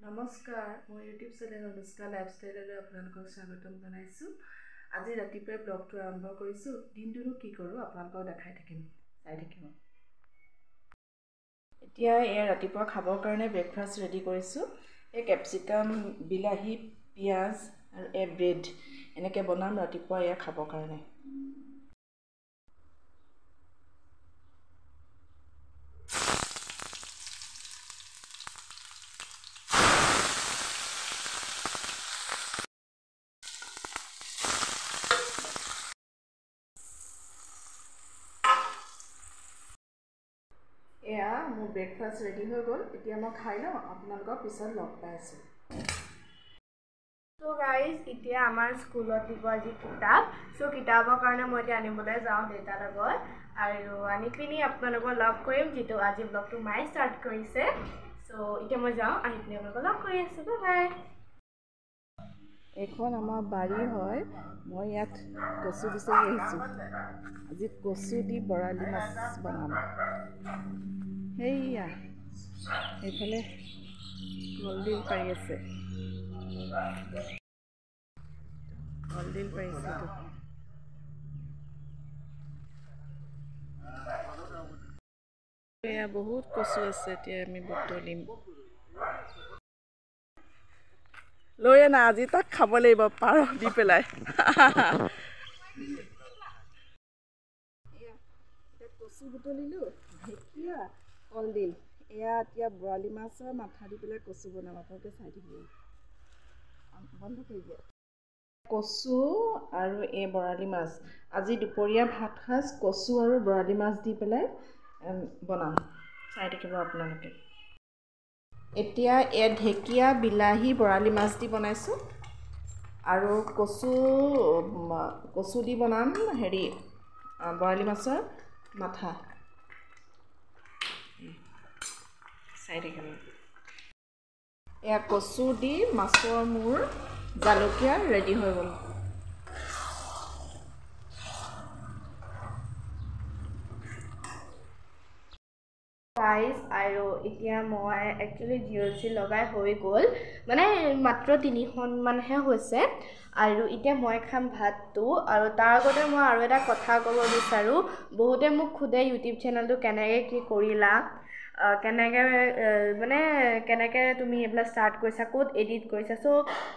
নমস্কাৰ মই YouTube channel Anushka লাইফষ্টাইললৈ আপোনালোকক স্বাগতম জনাইছোঁ। আজি ৰাতিপুৱাই ব্লগটো আৰম্ভ কৰিছোঁ। দিনটোনো কি কৰোঁ আপোনালোকক দেখাই থাকিম, চাই থাকিব। এতিয়া এয়া ৰাতিপুৱা খাবৰ কাৰণে ব্ৰেকফাষ্ট ৰেডি কৰিছোঁ। এই কেপচিকাম, বিলাহী, পিঁয়াজ আৰু ব্ৰেড এনেকৈ বনাম ৰাতিপুৱা এয়া খাবৰ কাৰণে। এয়া মোৰ ব্ৰেকফাষ্ট ৰেডি হৈ গ'ল। এতিয়া মই খাই লওঁ, আপোনালোকক পিছত লগ পাই আছোঁ। চ' গাইজ, এতিয়া আমাৰ স্কুলত দিব আজি কিতাপ। চ' কিতাপৰ কাৰণে মই এতিয়া আনিবলৈ যাওঁ দেউতাৰ লগত, আৰু আনি পিনি আপোনালোকক লগ কৰিম, যিটো আজি ব্লগটো মায়ে ষ্টাৰ্ট কৰিছে। চ' এতিয়া মই যাওঁ, আহি পিনি আপোনালোকক লগ কৰি আছোঁ। Bye bye. এইখন আমাৰ বাৰী হয়। মই ইয়াত কচু বিচাৰি আহিছোঁ। আজি কচু দি বৰালি মাছ বনাম। সেইয়া সেইফালে কলডিল পাৰি আছে, কলডিল পাৰিছে। এয়া বহুত কচু আছে, এতিয়া আমি বুটলিম। লৈ আনা, আজি তাক খাব লাগিব পাৰ দি পেলাই। কচু বুটলিলোঁ, ঢেকীয়া, কলডিল। এয়া এতিয়া বৰালি মাছৰ মাথা দি পেলাই কচু বনাম। আপোনালোকে চাই থাকিব, বন্ধ কৰি দিয়ে। কচু আৰু এই বৰালি মাছ, আজি দুপৰীয়া ভাত সাজ কচু আৰু বৰালি মাছ দি পেলাই বনাম, চাই থাকিব আপোনালোকে। এতিয়া ঢেকীয়া, বিলাহী, বৰালি মাছ দি বনাইছোঁ, আৰু কচু দি বনাম বৰালি মাছৰ মাথা, চাই থাকিব। এয়া কচু দি মাছৰ মূৰ জালুকীয়া ৰেডি হৈ গ'ল। গাইজ, আৰু এতিয়া মই একচুৱেলি জিঅ'চি লগাই হৈ গ'ল, মানে মাত্ৰ 3খনমানহে হৈছে। আৰু এতিয়া মই খাম ভাতটো, আৰু তাৰ আগতে মই আৰু এটা কথা ক'ব বিচাৰোঁ। বহুতে মোক সোধে ইউটিউব চেনেলটো কেনেকৈ কি কৰিলা, কেনেকৈ তুমি এইবিলাক ষ্টাৰ্ট কৰিছা, ক'ত এডিট কৰিছা। চ'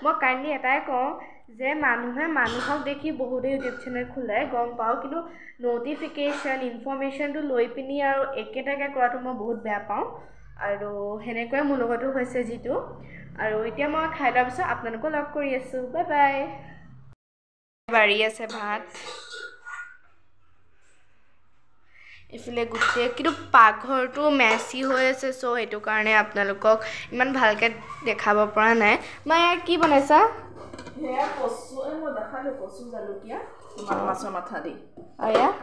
মই কাইণ্ডলি এটাই কওঁ যে মানুহে মানুহক দেখি বহুতে ইউটিউব চেনেল খোলে, গম পাওঁ, কিন্তু ন'টিফিকেশ্যন ইনফৰ্মেশ্যনটো লৈ পিনি আৰু একেটাকে কৰাটো মই বহুত বেয়া পাওঁ, আৰু সেনেকুৱাই মোৰ লগতো হৈছে যিটো। আৰু এতিয়া মই খাই লোৱাৰ পিছত আপোনালোকো লগ কৰি আছোঁ। Bye bye. বাঢ়ি আছে ভাত, এইফালে গোটেই, কিন্তু পাকঘৰটো মেচি হৈ আছে। চ' সেইটো কাৰণে আপোনালোকক ইমান ভালকৈ দেখাব পৰা নাই। মই কি বনাইছা? সেয়া কচু, মই দেখালোঁ, কচু জালুকীয়া মাছৰ মাথা দি,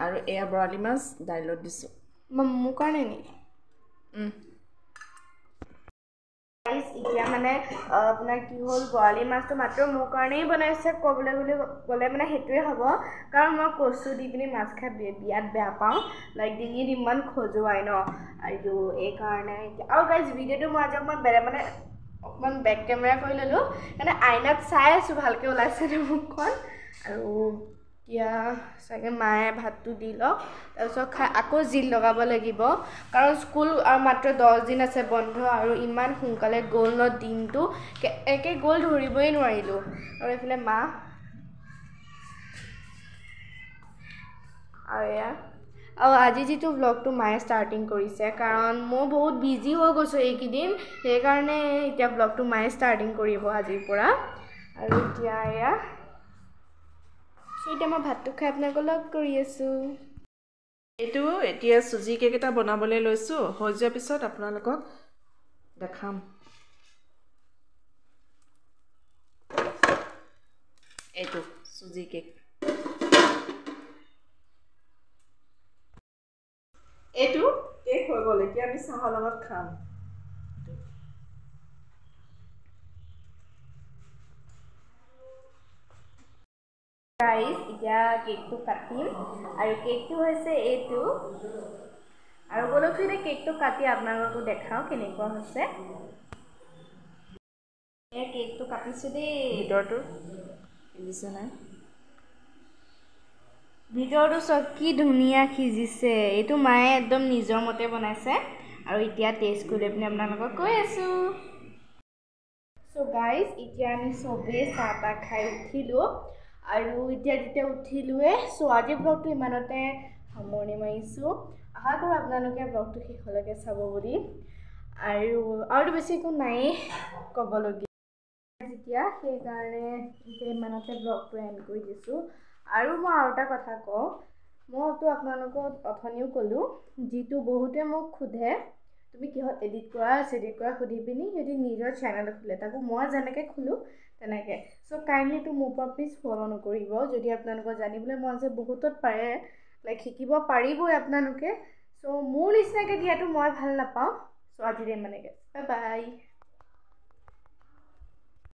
আৰু এয়া বৰালি মাছ দাইলত দিছোঁ। মোৰ কাৰণে নি? এতিয়া মানে আপোনাৰ কি হ'ল, বৰালি মাছটো মাত্ৰ মোৰ কাৰণেই বনাইছে, ক'বলৈ গ'লে মানে সেইটোৱে হ'ব, কাৰণ মই কচু দি পিনি মাছ খাই বিৰাট বেয়া পাওঁ। লাইক ডিঙিত ইমান খজুৱাই ন, আৰু এইকাৰণে। আৰু গাইজ, ভিডিঅ'টো মই আজি অকণমান বেক কেমেৰা কৰি ল'লোঁ, মানে আইনাত চাই আছোঁ ভালকৈ ওলাইছেনে মুখখন। আৰু এতিয়া চাগে মায়ে ভাতটো দি লওক, তাৰপিছত খাই আকৌ জিল লগাব লাগিব, কাৰণ স্কুল আৰু মাত্ৰ 10 দিন আছে বন্ধ, আৰু ইমান সোনকালে গ'ল ন দিনটো, একে গ'ল ধৰিবই নোৱাৰিলোঁ। আৰু এইফালে মা, আৰু এয়া, আৰু আজি যিটো ব্লগটো মায়ে ষ্টাৰ্টিং কৰিছে, কাৰণ মই বহুত বিজি হৈ গৈছোঁ এইকেইদিন, সেইকাৰণে এতিয়া ব্লগটো মায়ে ষ্টাৰ্টিং কৰিব আজিৰ পৰা। আৰু এতিয়া এয়া, এতিয়া মই ভাতটো খাই আপোনালোকক লগ কৰি আছোঁ। এতিয়া চুজি কেক এটা বনাবলৈ লৈছোঁ, হৈ যোৱাৰ পিছত আপোনালোকক দেখাম। এইটো চুজি কেক, এইটো কেক হৈ গ'ল। এতিয়া আমি চাহৰ লগত খাম। গাইজ, এতিয়া কেকটো কাটিম, আৰু কেকটো হৈছে এইটো, আৰু বলকচোন এতিয়া কেকটো কাটি আপোনালোককো দেখাওঁ কেনেকুৱা হৈছে। কাটিছোঁ দেই ভিতৰটো সিজিছে নাই ভিতৰটো চব কি ধুনীয়া সিজিছে এইটো মায়ে একদম নিজৰ মতে বনাইছে আৰু এতিয়া টেষ্ট কৰি লৈ পিনে আপোনালোকক কৈ আছোঁ চ' গাইজ এতিয়া আমি চবেই চাহ তাহ খাই উঠিলোঁ আৰু এতিয়া যেতিয়া উঠিলোৱে চ' আজি ব্লগটো ইমানতে সামৰণি মাৰিছোঁ আশা কৰোঁ আপোনালোকে ব্লগটো শেষলৈকে চাব বুলি আৰু বেছি একো নায়েই ক'বলগীয়া যেতিয়া সেইকাৰণে এতিয়া ইমানতে ব্লগটো এণ্ড কৰি দিছোঁ আৰু মই আৰু এটা কথা কওঁ মইতো আপোনালোকক অথনিও ক'লোঁ যিটো বহুতে মোক সোধে তুমি কিহত এডিট কৰা সুধি পিনি সিহঁতি নিজৰ চেনেল খোলে তাকো মই যেনেকৈ খোলোঁ তেনেকৈ চ' কাইণ্ডলি এইটো মোৰ পৰা প্লিজ ফ'ল' নকৰিব যদি আপোনালোকৰ জানিবলৈ মন আছে বহুতত পাৰে লাইক শিকিব পাৰিবই আপোনালোকে চ' মোৰ নিচিনাকৈ দিয়াটো মই ভাল নাপাওঁ চ' আজিলৈ ইমানকৈ বাই বাই